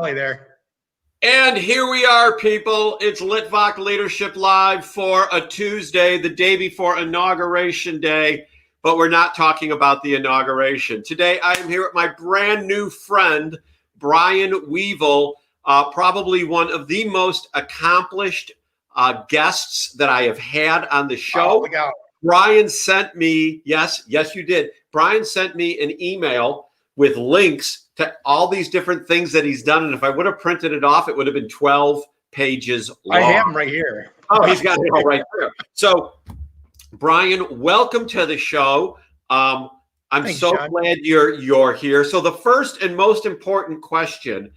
There. And here we are, people. It's Litvak Leadership Live for a Tuesday, the day before Inauguration Day, but we're not talking about the inauguration. Today, I am here with my brand new friend, Brian Weavel, probably one of the most accomplished guests that I have had on the show. Brian sent me, yes, you did. Brian sent me an email with links to all these different things that he's done. And if I would have printed it off, it would have been 12 pages long. I have them right here. Oh, he's got it all right there. So, Brian, welcome to the show. Thanks, so John. Glad you're here. So the first and most important question,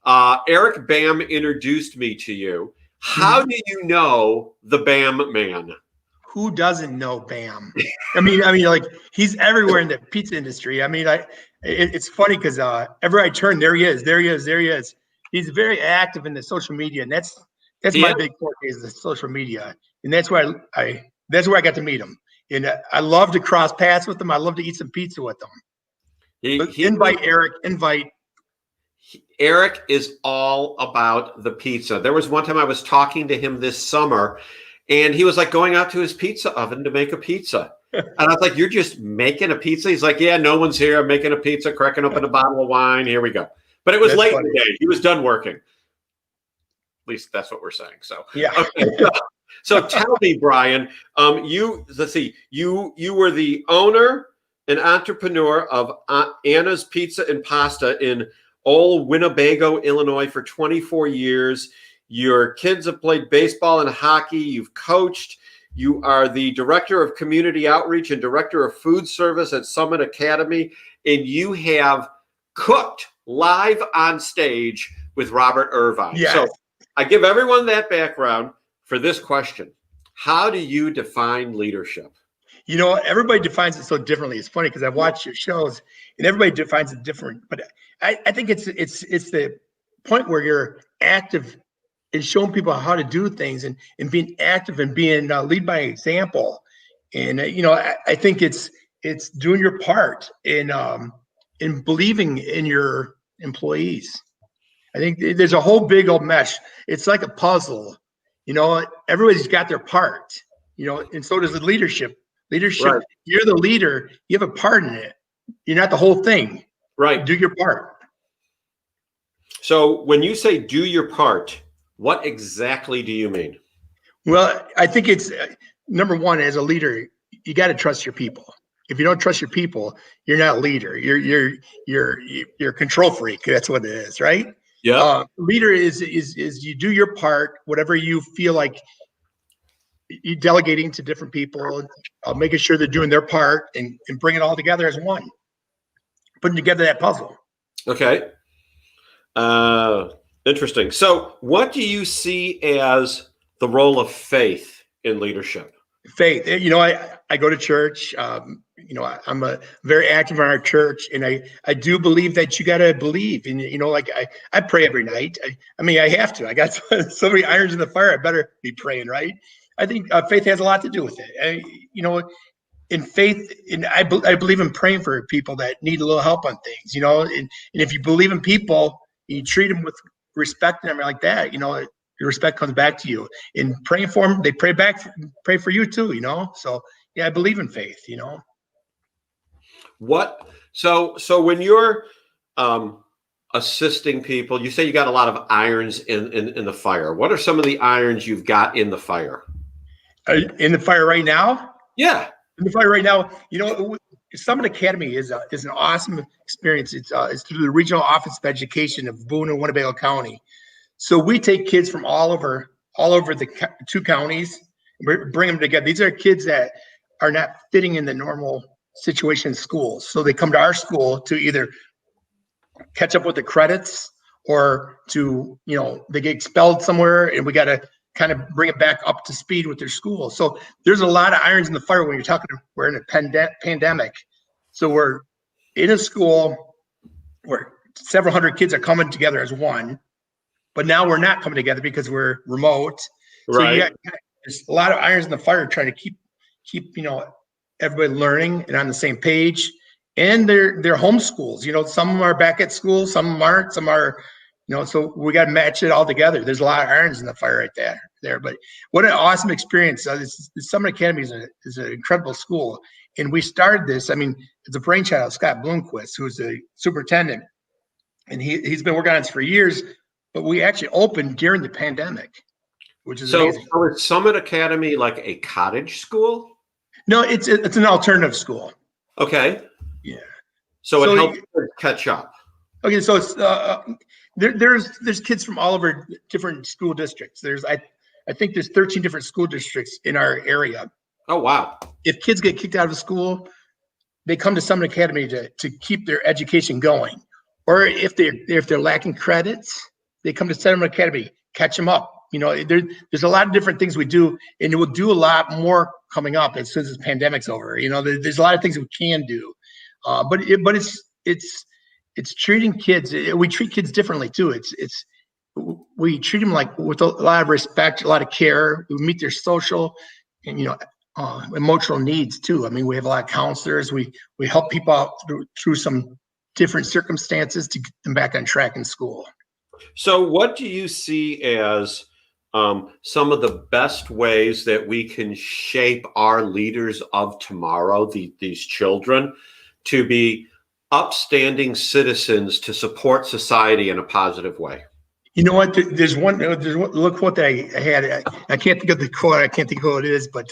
Eric Bam introduced me to you. How do you know the Bam man? Who doesn't know Bam? I mean, like he's everywhere in the pizza industry. I mean, it's funny because everywhere I turn, there he is. He's very active in the social media, and that's my big forte is the social media, and that's where I got to meet him. And I love to cross paths with him. I love to eat some pizza with him. Invite Eric. Eric is all about the pizza. There was one time I was talking to him this summer, and he was like going out to his pizza oven to make a pizza. And I was like, "You're just making a pizza?" He's like, "Yeah, no one's here. I'm making a pizza, cracking open a bottle of wine. Here we go." But it was late in the day. He was done working. At least that's what we're saying. So yeah. Okay. So tell me, Brian, you were the owner and entrepreneur of Anna's Pizza and Pasta in old Winnebago, Illinois for 24 years. Your kids have played baseball and hockey. You've coached. You are the director of community outreach and director of food service at Summit Academy. And you have cooked live on stage with Robert Irvine. Yes. So I give everyone that background for this question. How do you define leadership? You know, everybody defines it so differently. It's funny because I've watched your shows and everybody defines it different. But I think it's the point where you're active and showing people how to do things and being active and being lead by example. And, I think it's doing your part in believing in your employees. I think there's a whole big old mesh. It's like a puzzle, everybody's got their part, and so does the leadership. Right. You're the leader. You have a part in it. You're not the whole thing. Right. Do your part. So when you say do your part, what exactly do you mean? Well, I think it's number one, as a leader, you got to trust your people. If you don't trust your people, you're not a leader. You're a control freak. That's what it is, right? Yeah. Leader is you do your part, whatever you feel like you delegating to different people, making sure they're doing their part and bring it all together as one, putting together that puzzle. Okay. Interesting. So what do you see as the role of faith in leadership? Faith. I go to church. I'm very active in our church, and I do believe that you got to believe. And, I pray every night. I have to. I got so many irons in the fire. I better be praying, right? I think faith has a lot to do with it. In faith, and I believe in praying for people that need a little help on things, and if you believe in people, you treat them with respect and everything like that, your respect comes back to you. In praying for them, they pray for you too, So yeah, I believe in faith, What? So when you're assisting people, you say you got a lot of irons in the fire. What are some of the irons you've got in the fire? In the fire right now? Yeah. In the fire right now, Summit Academy is an awesome experience. It's through the Regional Office of Education of Boone and Winnebago County. So we take kids from all over the two counties, bring them together. These are kids that are not fitting in the normal situation in schools. So they come to our school to either catch up with the credits or to, they get expelled somewhere and we got to kind of bring it back up to speed with their school. So there's a lot of irons in the fire when we're in a pandemic. So we're in a school where several hundred kids are coming together as one, but now we're not coming together because we're remote. Right. So there's a lot of irons in the fire trying to keep everybody learning and on the same page. And they're homeschools. Some of them are back at school, some of them aren't, some are So we got to match it all together. There's a lot of irons in the fire right there. But what an awesome experience. This Summit Academy is an incredible school. And we started this, it's a brainchild of Scott Bloomquist, who's the superintendent. And he's been working on this for years, but we actually opened during the pandemic, which is amazing. So is Summit Academy like a cottage school? No, it's an alternative school. Okay. Yeah. So it helps catch up. Okay, so it's there's kids from all over different school districts. I think there's 13 different school districts in our area. Oh wow! If kids get kicked out of school, they come to Summit Academy to keep their education going, or if they're lacking credits, they come to Summit Academy, catch them up. There's a lot of different things we do, and we'll do a lot more coming up as soon as this pandemic's over. There's a lot of things we can do, but it's treating kids. We treat kids differently too. We treat them like with a lot of respect, a lot of care. We meet their social and emotional needs too. We have a lot of counselors. We help people out through some different circumstances to get them back on track in school. So what do you see as some of the best ways that we can shape our leaders of tomorrow, these children, to be upstanding citizens to support society in a positive way? You know what? There's one quote that I had. I can't think of the quote. I can't think of who it is, but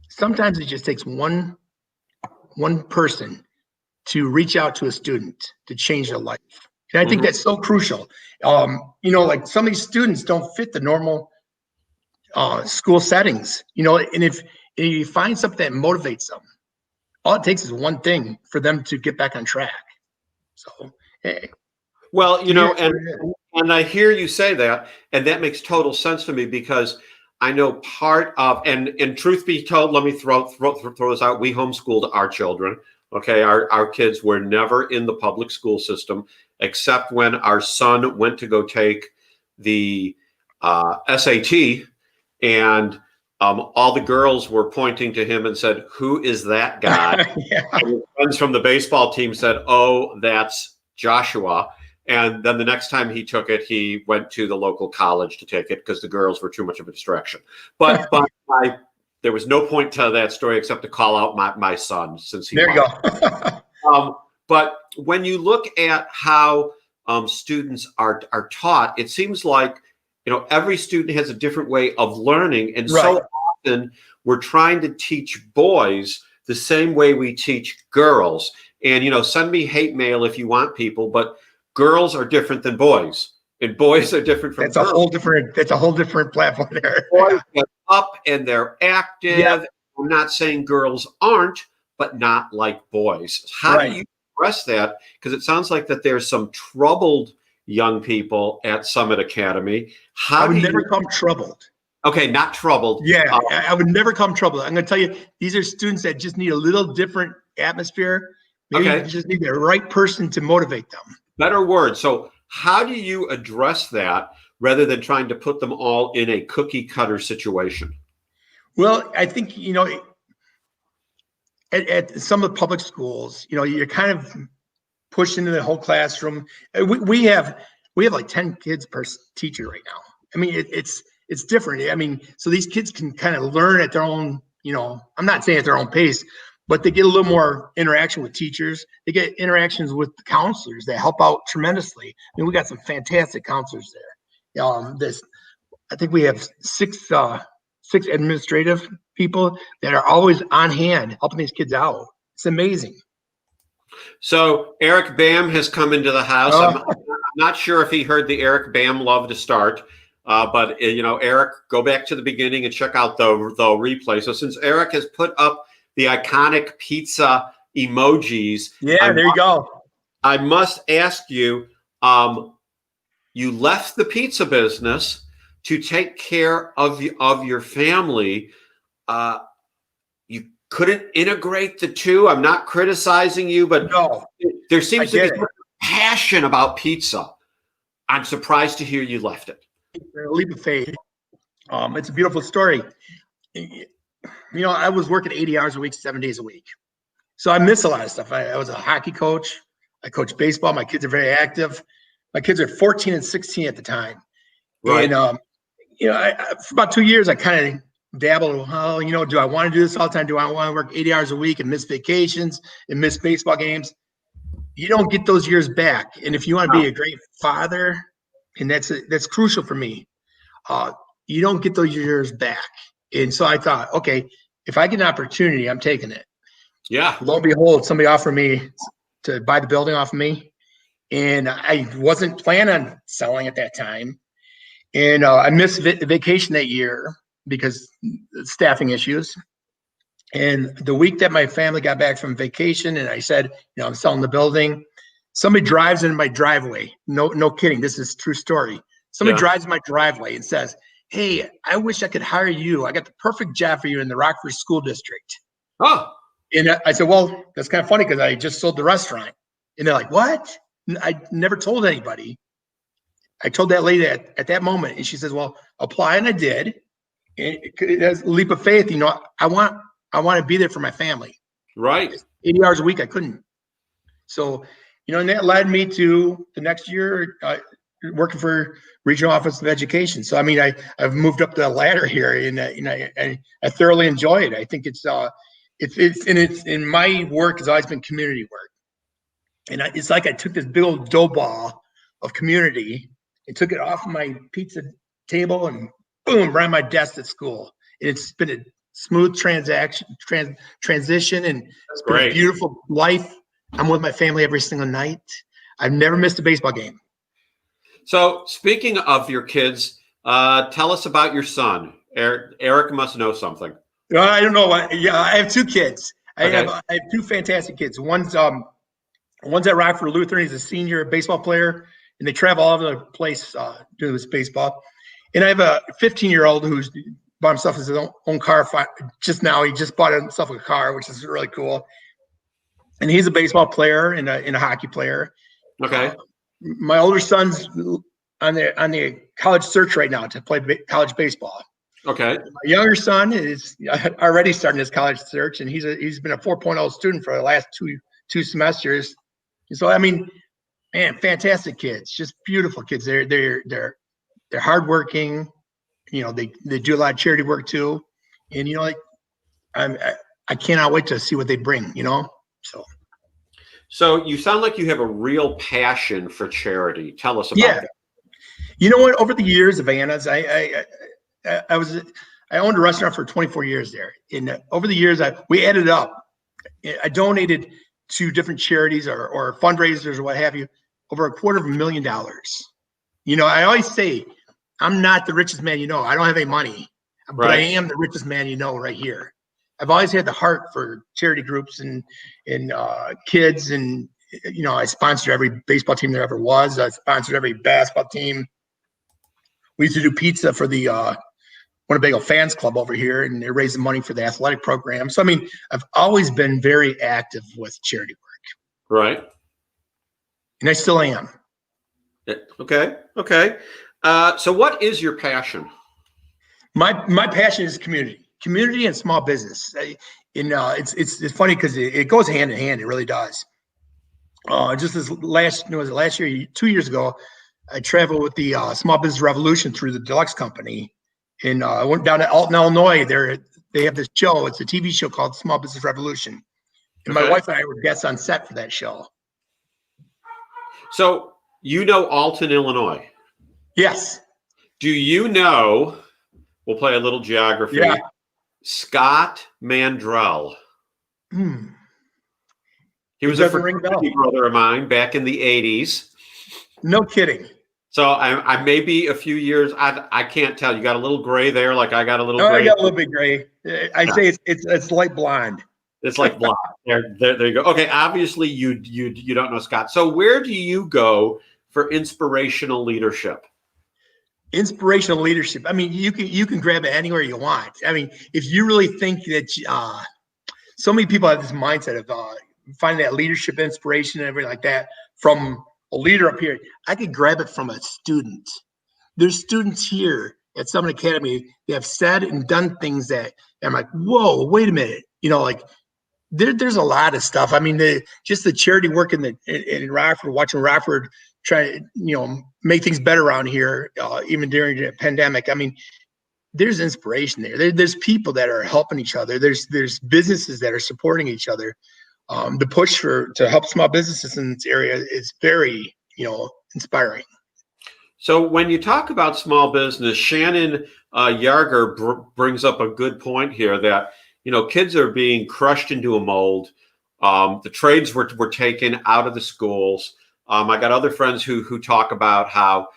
sometimes it just takes one person to reach out to a student to change their life. And I think that's so crucial. Like some of these students don't fit the normal school settings, and if you find something that motivates them, all it takes is one thing for them to get back on track. So, hey. Well, and I hear you say that, and that makes total sense to me because I know part of, and truth be told, let me throw this out. We homeschooled our children. Okay, our kids were never in the public school system, except when our son went to go take the SAT, and all the girls were pointing to him and said, "Who is that guy?" Yeah. And his friends from the baseball team said, "Oh, that's Joshua." And then the next time he took it, he went to the local college to take it because the girls were too much of a distraction. But there was no point to that story except to call out my son since he. There you go. But when you look at how students are taught, it seems like every student has a different way of learning, and so often we're trying to teach boys the same way we teach girls. And send me hate mail if you want, people, but girls are different than boys, and boys are different from girls. That's a whole different platform there. Boys get up and they're active. Yeah. I'm not saying girls aren't, but not like boys. How do you address that? Because it sounds like that there's some troubled young people at Summit Academy. I would never come troubled. Okay, not troubled. Yeah, I would never come troubled. I'm going to tell you, these are students that just need a little different atmosphere. Maybe you just need the right person to motivate them. Better word. So how do you address that rather than trying to put them all in a cookie cutter situation? Well, I think, at some of the public schools, you're kind of pushed into the whole classroom. We have like 10 kids per teacher right now. It's different. So these kids can kind of learn at their own, I'm not saying at their own pace, but they get a little more interaction with teachers. They get interactions with the counselors that help out tremendously. We got some fantastic counselors there. I think we have six administrative people that are always on hand helping these kids out. It's amazing. So Eric Bam has come into the house. I'm not sure if he heard the Eric Bam love to start, but Eric, go back to the beginning and check out the replay. So since Eric has put up the iconic pizza emojis. Yeah, there you go. I must ask you, you left the pizza business to take care of your family. You couldn't integrate the two. I'm not criticizing you, but no, there seems to be passion about pizza. I'm surprised to hear you left it. A leap of faith. It's a beautiful story. I was working 80 hours a week, 7 days a week. So I miss a lot of stuff. I was a hockey coach. I coach baseball. My kids are very active. My kids are 14 and 16 at the time. Right. And, for about 2 years, I kind of dabbled. Oh, do I want to do this all the time? Do I want to work 80 hours a week and miss vacations and miss baseball games? You don't get those years back. And if you want to be a great father, and that's crucial for me, you don't get those years back. And so I thought, okay, if I get an opportunity, I'm taking it. Yeah. Lo and behold, somebody offered me to buy the building off of me. And I wasn't planning on selling at that time. And I missed vacation that year because of staffing issues. And the week that my family got back from vacation and I said, I'm selling the building, somebody drives in my driveway. No kidding. This is a true story. Somebody drives in my driveway and says, hey, I wish I could hire you. I got the perfect job for you in the Rockford School District. Oh. And I said, well, that's kind of funny because I just sold the restaurant. And they're like, what? I never told anybody. I told that lady at that moment, and she says, well, apply. And I did. And it's a leap of faith. I want to be there for my family. Right. 80 hours a week, I couldn't. So, and that led me to the next year working for Regional Office of Education. So, I've moved up the ladder here, and I thoroughly enjoy it. I think it's in my work has always been community work. And it's like I took this big old dough ball of community and took it off of my pizza table and boom, right on my desk at school. And it's been a smooth transition, and it's been a beautiful life. I'm with my family every single night. I've never missed a baseball game. So speaking of your kids, tell us about your son. Eric must know something. I don't know. I have two kids. I have two fantastic kids. One's at Rockford Lutheran. He's a senior baseball player, and they travel all over the place doing this baseball. And I have a 15-year-old who's bought himself his own car just now. He just bought himself a car, which is really cool. And he's a baseball player and a hockey player. Okay. My older son's on the college search right now to play college baseball. Okay. My younger son is already starting his college search, and he's been a 4.0 student for the last two semesters. So man, fantastic kids, just beautiful kids. They're hardworking. They do a lot of charity work too, and I cannot wait to see what they bring. So you sound like you have a real passion for charity. Tell us about it. You know what? Over the years of Anna's, I owned a restaurant for 24 years there, and over the years we added up. I donated to different charities or fundraisers or what have you, over $250,000. I always say, I'm not the richest man I don't have any money, but I am the richest man right here. I've always had the heart for charity groups and kids, and I sponsored every baseball team there ever was. I sponsored every basketball team. We used to do pizza for the Winnebago Fans Club over here, and they're raising money for the athletic program. So, I've always been very active with charity work. Right. And I still am. Okay. So what is your passion? My passion is community and small business. It's funny because it goes hand in hand. It really does. Just as last year, 2 years ago, I traveled with the Small Business Revolution through the Deluxe Company. And I went down to Alton, Illinois. They have this show. It's a TV show called Small Business Revolution. And my wife and I were guests on set for that show. So Alton, Illinois? Yes. Do you know, we'll play a little geography, Scott Mandrell? He was a fraternity brother of mine back in the 80s. No kidding. So I may be a few years. I can't tell. You got a little gray there, like I got a little gray. I got a little bit gray. I say it's light blonde. It's like blonde. There you go. Okay, obviously you don't know Scott. So where do you go for inspirational leadership? Inspirational leadership. You can grab it anywhere you want. If you really think that so many people have this mindset of finding that leadership inspiration and everything like that from a leader up here, I could grab it from a student. There's students here at Summit Academy that have said and done things that I'm like, whoa, wait a minute. There's a lot of stuff. Just the charity work in Rockford, watching Rockford try to, make things better around here, even during the pandemic. I mean, there's inspiration there. There's people that are helping each other. There's businesses that are supporting each other. The push to help small businesses in this area is very, inspiring. So when you talk about small business, Shannon Yarger brings up a good point here that, kids are being crushed into a mold. The trades were taken out of the schools. I got other friends who talk about how,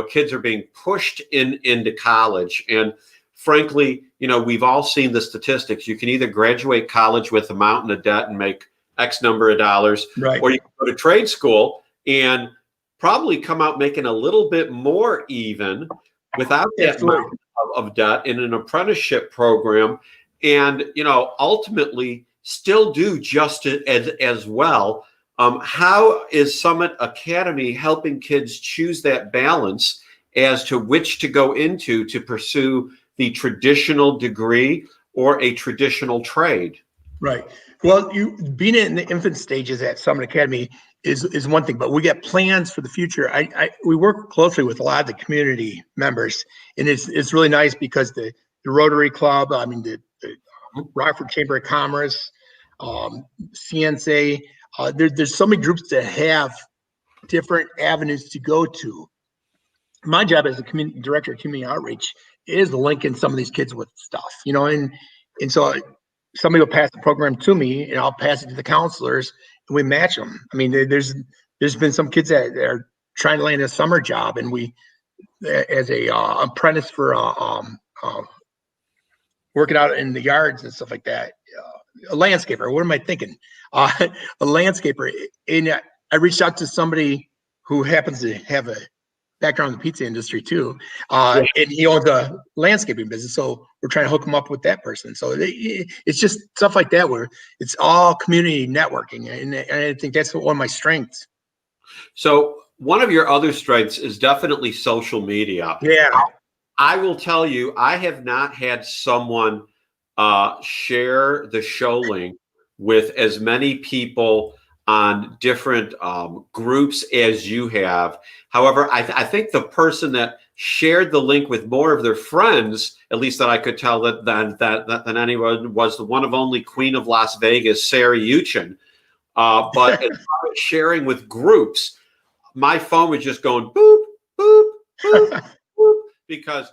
kids are being pushed into college. And frankly, we've all seen the statistics. You can either graduate college with a mountain of debt and make X number of dollars, right, or you can go to trade school and probably come out making a little bit more even without that mountain of debt in an apprenticeship program. And, ultimately still do just as well. How is Summit Academy helping kids choose that balance as to which to go into to pursue the traditional degree or a traditional trade? Right. Well, being in the infant stages at Summit Academy is one thing, but we get plans for the future. We work closely with a lot of the community members, and it's really nice because the Rotary Club, the Rockford Chamber of Commerce, CNSA, there's so many groups that have different avenues to go to. My job as a director of community outreach is to link in some of these kids with stuff, and so somebody will pass the program to me, and I'll pass it to the counselors, and we match them. I mean, there's been some kids that are trying to land a summer job, and we, as a apprentice for working out in the yards and stuff like that, a landscaper. What am I thinking? A landscaper. And I reached out to somebody who happens to have a background in the pizza industry too, and he owns a landscaping business. So we're trying to hook him up with that person. So it's just stuff like that where it's all community networking, and I think that's one of my strengths. So one of your other strengths is definitely social media. Yeah. I will tell you, I have not had someone share the show link with as many people on different groups as you have. However, I think the person that shared the link with more of their friends, at least that I could tell than anyone, was the one of only Queen of Las Vegas, Sarah Uchin. But as far as sharing with groups, my phone was just going boop, boop, boop, boop, because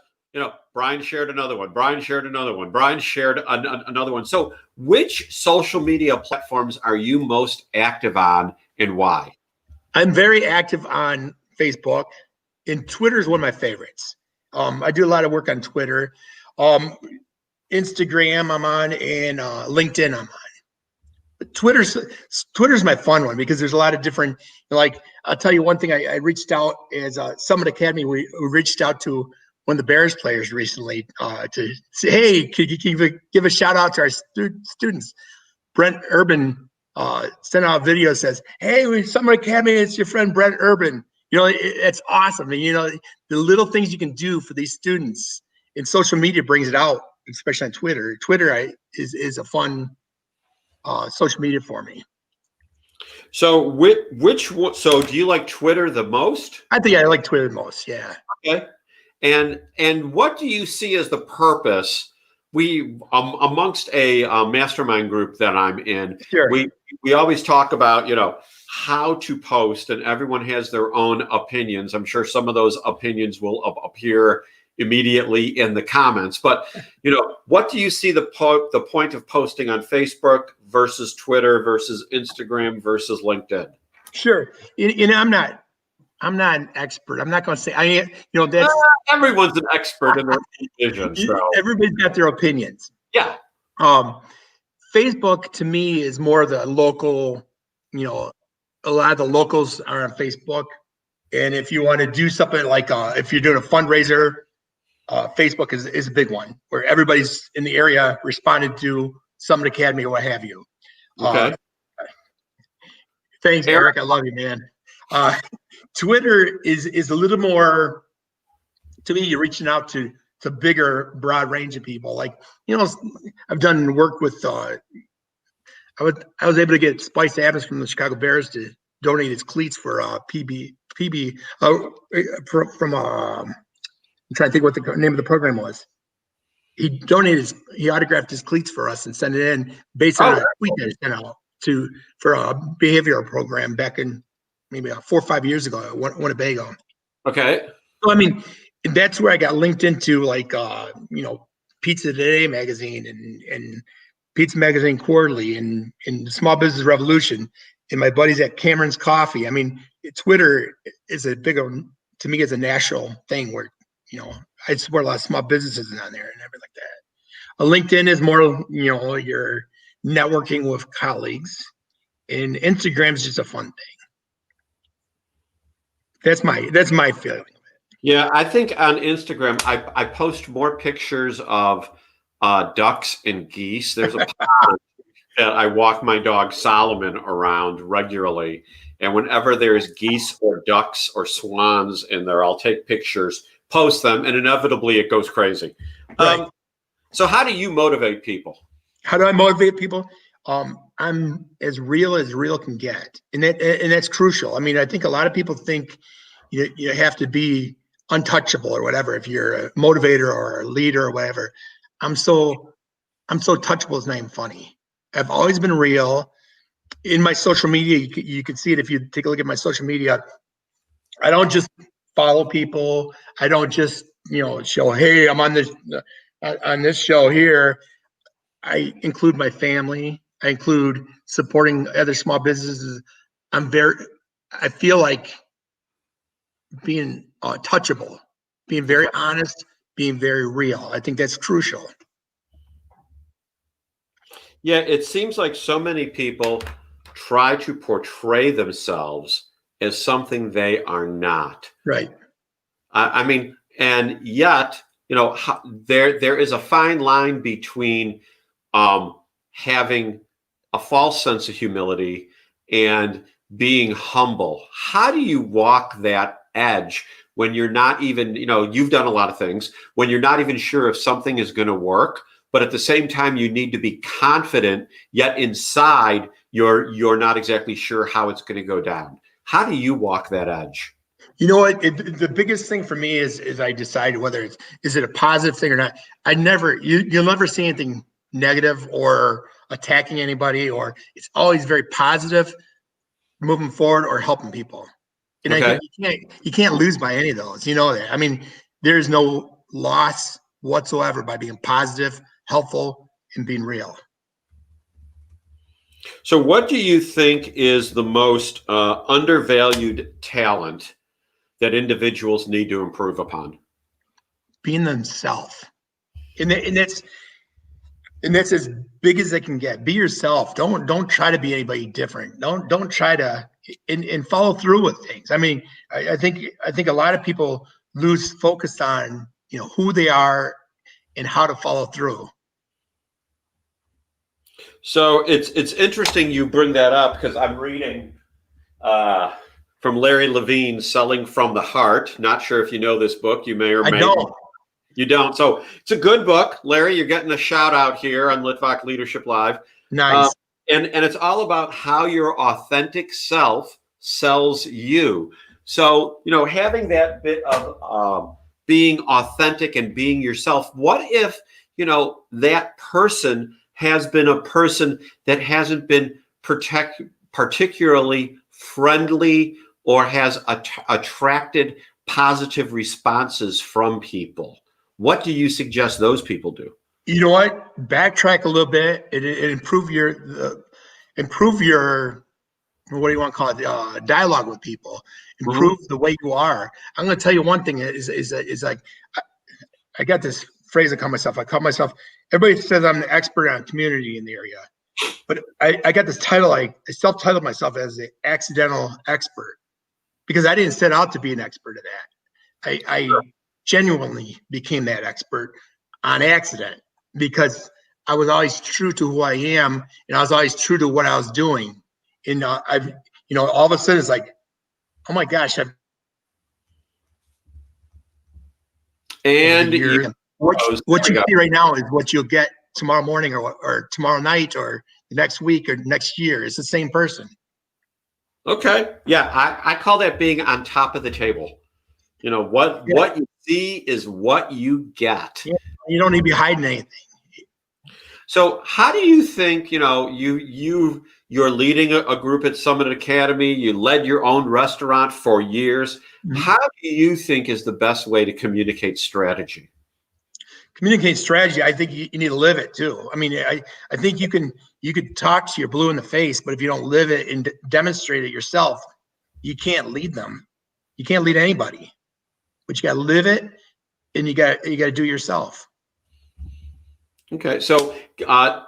Brian shared another one. Brian shared another one. Brian shared another one. So which social media platforms are you most active on, and why? I'm very active on Facebook, and Twitter is one of my favorites. I do a lot of work on Twitter. Instagram I'm on, and LinkedIn I'm on. But Twitter's my fun one because there's a lot of different, like, I'll tell you one thing. I reached out as Summit Academy. We reached out to one of the Bears players recently to say, hey, could you give a shout out to our students? Brent Urban sent out a video that says, hey, Summit Academy, it's your friend Brent Urban. It's awesome. And, the little things you can do for these students, and social media brings it out, especially on Twitter. Twitter is a fun social media for me. So which one? So do you like Twitter the most? I think I like Twitter the most. Yeah. Okay. And what do you see as the purpose? We amongst a mastermind group that I'm in, sure. we always talk about how to post, and everyone has their own opinions. I'm sure some of those opinions will appear immediately in the comments, but what do you see the point of posting on Facebook versus Twitter versus Instagram versus LinkedIn? Sure. I'm not an expert. I'm not going to say that's everyone's an expert in their vision. So. Everybody's got their opinions. Yeah. Facebook to me is more the local. A lot of the locals are on Facebook, and if you want to do something like if you're doing a fundraiser, Facebook is a big one where everybody's in the area responded to Summit Academy or what have you. Okay. Thanks, Eric. I love you, man. Twitter is a little more, to me, you're reaching out to bigger, broad range of people. Like, I've done work with, I was able to get Spice Adams from the Chicago Bears to donate his cleats for PB from I'm trying to think what the name of the program was. He autographed his cleats for us and sent it in based on a tweet that he sent out for a behavioral program back in maybe 4 or 5 years ago at Winnebago. Okay. So I mean, that's where I got linked into like Pizza Today magazine and Pizza Magazine Quarterly and Small Business Revolution, and my buddies at Cameron's Coffee. I mean, Twitter is to me, it's a national thing where, I support a lot of small businesses on there and everything like that. LinkedIn is more, you're networking with colleagues, and Instagram is just a fun thing. That's my feeling. Yeah, I think on Instagram, I post more pictures of ducks and geese. There's a pond that I walk my dog Solomon around regularly. And whenever there's geese or ducks or swans in there, I'll take pictures, post them, and inevitably it goes crazy. Right. So how do you motivate people? How do I motivate people? I'm as real can get. And that's crucial. I mean, I think a lot of people think you have to be untouchable or whatever if you're a motivator or a leader or whatever. I'm so touchable, it's not even funny. I've always been real. In my social media, you can see it if you take a look at my social media. I don't just follow people. I don't just show, hey, I'm on this show here. I include my family. I include supporting other small businesses. I feel like being touchable, being very honest, being very real. I think that's crucial. Yeah, it seems like so many people try to portray themselves as something they are not. Right. I mean, and yet, there is a fine line between having a false sense of humility and being humble. How do you walk that edge when you're not even, you've done a lot of things, when you're not even sure if something is going to work, but at the same time, you need to be confident, yet inside you're not exactly sure how it's going to go down. How do you walk that edge? You know what? The biggest thing for me is I decide whether is it a positive thing or not. You'll never see anything negative or attacking anybody, or it's always very positive, moving forward or helping people. And okay. I think you can't lose by any of those. You know that. I mean, there's no loss whatsoever by being positive, helpful, and being real. So what do you think is the most undervalued talent that individuals need to improve upon? Being themselves. And that's as big as it can get. Be yourself. Don't try to be anybody different. Don't try to and follow through with things. I mean, I think a lot of people lose focus on who they are and how to follow through. So it's interesting you bring that up, because I'm reading from Larry Levine, Selling from the Heart. Not sure if you know this book. You may or may not. You don't. So it's a good book, Larry. You're getting a shout out here on Litvak Leadership Live. Nice. And it's all about how your authentic self sells you. So, having that bit of being authentic and being yourself, what if, that person has been a person that hasn't been particularly friendly or has attracted positive responses from people? What do you suggest those people do? You know what? Backtrack a little bit and improve your what do you want to call it? Dialogue with people. Improve the way you are. I'm going to tell you one thing is like I got this phrase I call myself. Everybody says I'm the expert on community in the area, but I got this title. I self-titled myself as the accidental expert because I didn't set out to be an expert at that. I genuinely became that expert on accident because I was always true to who I am, and I was always true to what I was doing. And I've, all of a sudden it's like, oh my gosh, what you see right now is what you'll get tomorrow morning or tomorrow night or the next week or next year. It's the same person. Okay. Yeah. I call that being on top of the table. You know, what you see is what you get. Yeah. You don't need to be hiding anything. So how do you think, you're leading a group at Summit Academy, you led your own restaurant for years. Mhm. How do you think is the best way to communicate strategy? Communicate strategy. I think you need to live it too. I mean, I think you could talk to your blue in the face, but if you don't live it and demonstrate it yourself, you can't lead them. You can't lead anybody, but you got to live it, and you got to do it yourself. Okay. So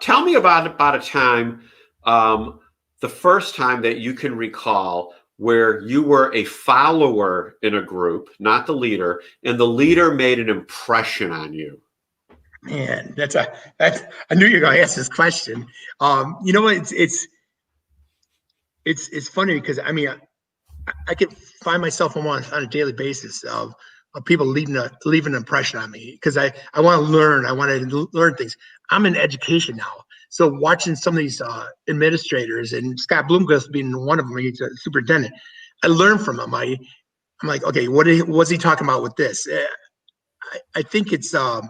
tell me about a time, the first time that you can recall where you were a follower in a group, not the leader, and the leader made an impression on you. Man, I knew you were going to ask this question. You know what? It's funny because I mean, I could find myself on a daily basis of people leaving an impression on me because I want to learn. I want to learn things. I'm in education now, so watching some of these administrators and Scott Bloomquist being one of them, he's a superintendent. I learn from him. I'm like, okay, what's he talking about with this? I think it's a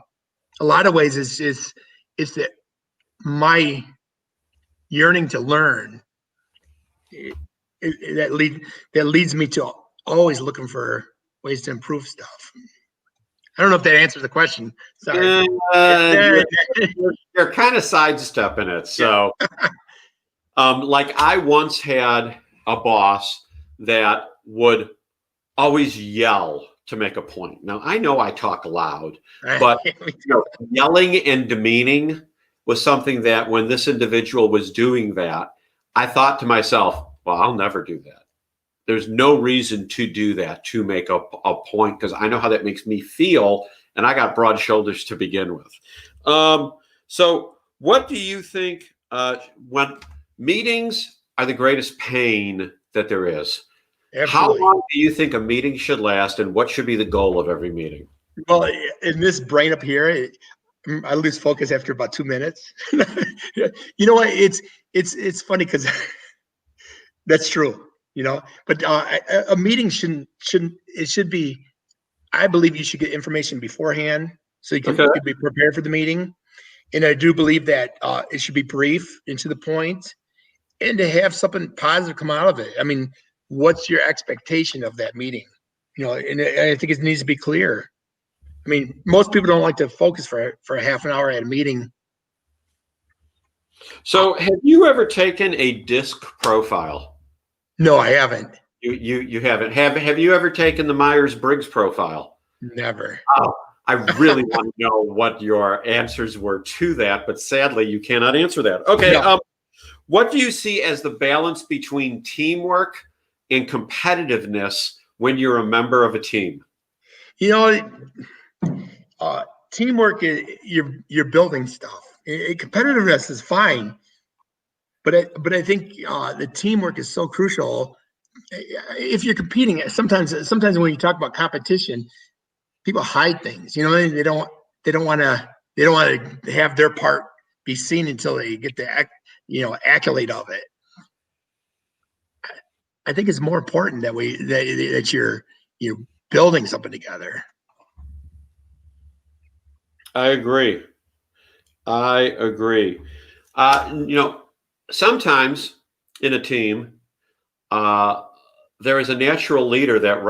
lot of ways it's that my yearning to learn that leads me to always looking for ways to improve stuff. I don't know if that answers the question. Sorry. You're kind of sidestepping it. So, like I once had a boss that would always yell to make a point. Now, I know I talk loud, but yelling and demeaning was something that when this individual was doing that, I thought to myself, well, I'll never do that. There's no reason to do that, to make a point, because I know how that makes me feel, and I got broad shoulders to begin with. So what do you think when meetings are the greatest pain that there is? Absolutely. How long do you think a meeting should last, and what should be the goal of every meeting? Well, in this brain up here, I lose focus after about 2 minutes. You know what? It's funny because that's true. You know, but a meeting should be. I believe you should get information beforehand so you can be prepared for the meeting, and I do believe that it should be brief and to the point, and to have something positive come out of it. I mean, what's your expectation of that meeting? You know, and I think it needs to be clear. I mean, most people don't like to focus for a half an hour at a meeting. So, have you ever taken a DISC profile? No, I haven't. You haven't. Have you ever taken the Myers-Briggs profile? Never. Oh, I really want to know what your answers were to that, but sadly, you cannot answer that. Okay. No. What do you see as the balance between teamwork and competitiveness when you're a member of a team? You know, teamwork is you're building stuff. Competitiveness is fine, but I think the teamwork is so crucial. If you're competing, sometimes when you talk about competition, people hide things. You know, they don't want to have their part be seen until they get the accolade of it. I think it's more important that you're building something together. I agree. Sometimes in a team, there is a natural leader that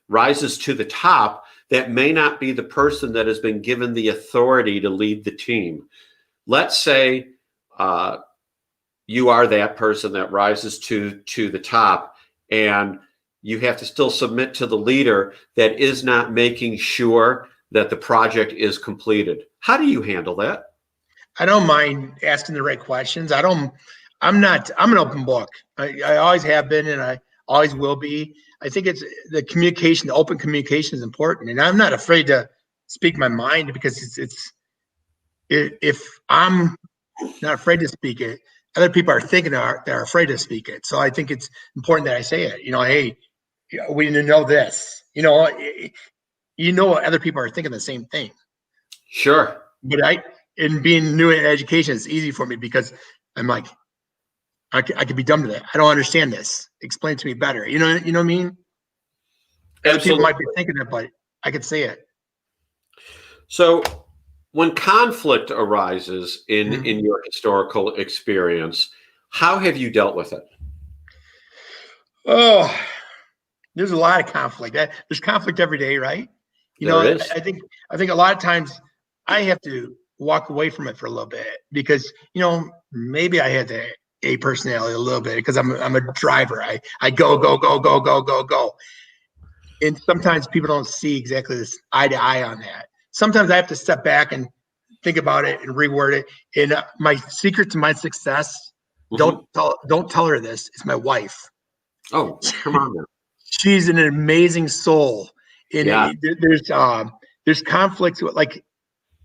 rises to the top that may not be the person that has been given the authority to lead the team. Let's say you are that person that rises to the top, and you have to still submit to the leader that is not making sure that the project is completed. How do you handle that? I don't mind asking the right questions. I'm an open book. I always have been, and I always will be. I think it's the communication, the open communication is important. And I'm not afraid to speak my mind because if I'm not afraid to speak it, other people are thinking they're afraid to speak it. So I think it's important that I say it. You know, hey, we need to know this. You know, other people are thinking the same thing. Sure. But in being new in education, it's easy for me because I'm like, I could be dumb to that. I don't understand this. Explain it to me better. You know what I mean? Other people might be thinking it, but I could say it. So when conflict arises in your historical experience, how have you dealt with it? Oh, there's a lot of conflict. There's conflict every day, right? I think a lot of times I have to walk away from it for a little bit because, maybe I had a personality a little bit because I'm a driver. I go. And sometimes people don't see exactly this eye to eye on that. Sometimes I have to step back and think about it and reword it. And my secret to my success, don't tell her this, it's my wife. Oh, come on now. She's an amazing soul. And there's conflicts with, like,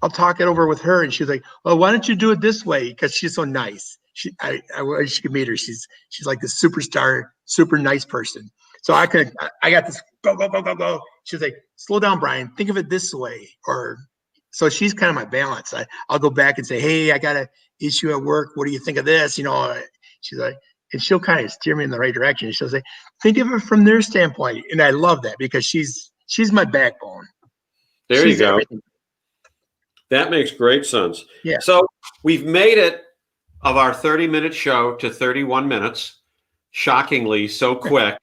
I'll talk it over with her and she's like, well, why don't you do it this way? Because she's so nice. I wish you could meet her. She's like this superstar, super nice person. So I got this go. She's like, slow down, Brian. Think of it this way. So she's kind of my balance. I'll go back and say, hey, I got an issue at work. What do you think of this? She's like, and she'll kind of steer me in the right direction. She'll say, think of it from their standpoint. And I love that because she's my backbone. There you go. Everything. That makes great sense. Yeah. So we've made it of our 30-minute show to 31 minutes. Shockingly, so quick.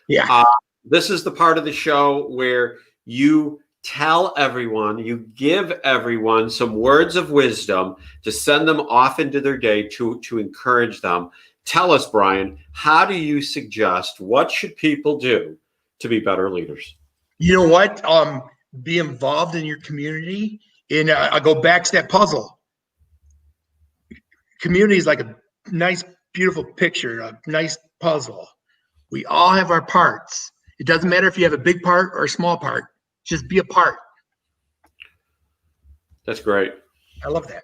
Yeah. This is the part of the show where you tell everyone, you give everyone some words of wisdom to send them off into their day to encourage them. Tell us, Brian, how do you suggest, what should people do to be better leaders? You know what? Be involved in your community. And I'll go back to that puzzle. Community is like a nice, beautiful picture, a nice puzzle. We all have our parts. It doesn't matter if you have a big part or a small part. Just be a part. That's great. I love that.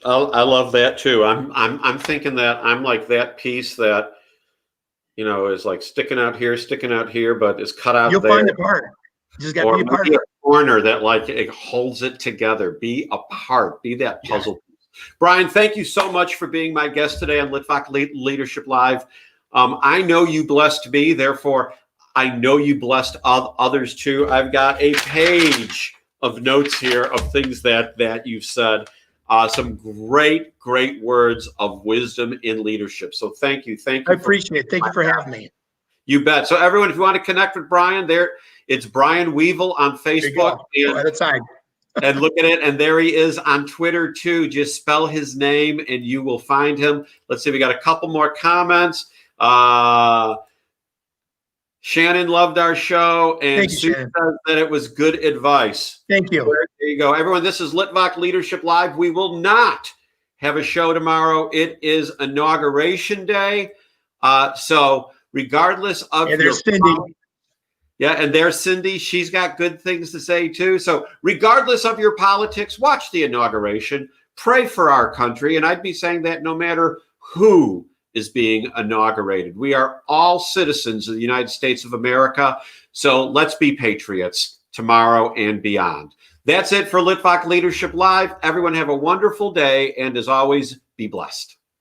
I love that too. I'm thinking that I'm like that piece that, is like sticking out here, but is cut out. You'll there. find the part. You just got to be a part of it. Corner that like it holds it together. Be a part. Be that puzzle piece. Brian, thank you so much for being my guest today on Litvak Leadership Live. I know you blessed me, therefore I know you blessed others too. I've got a page of notes here of things that you've said. Some great words of wisdom in leadership. So thank you. I appreciate it. Thank you for having me. You bet. So everyone, if you want to connect with Brian, it's Brian Weavel on Facebook. And look at it. And there he is on Twitter too. Just spell his name and you will find him. Let's see. We got a couple more comments. Shannon loved our show, and Sue says that it was good advice. Thank you. There you go. Everyone, this is Litvak Leadership Live. We will not have a show tomorrow. It is Inauguration Day. So regardless of there's Cindy. And there's Cindy. She's got good things to say too. So regardless of your politics, watch the inauguration. Pray for our country. And I'd be saying that no matter who is being inaugurated. We are all citizens of the United States of America. So let's be patriots tomorrow and beyond. That's it for Litvak Leadership Live. Everyone have a wonderful day. And as always, be blessed.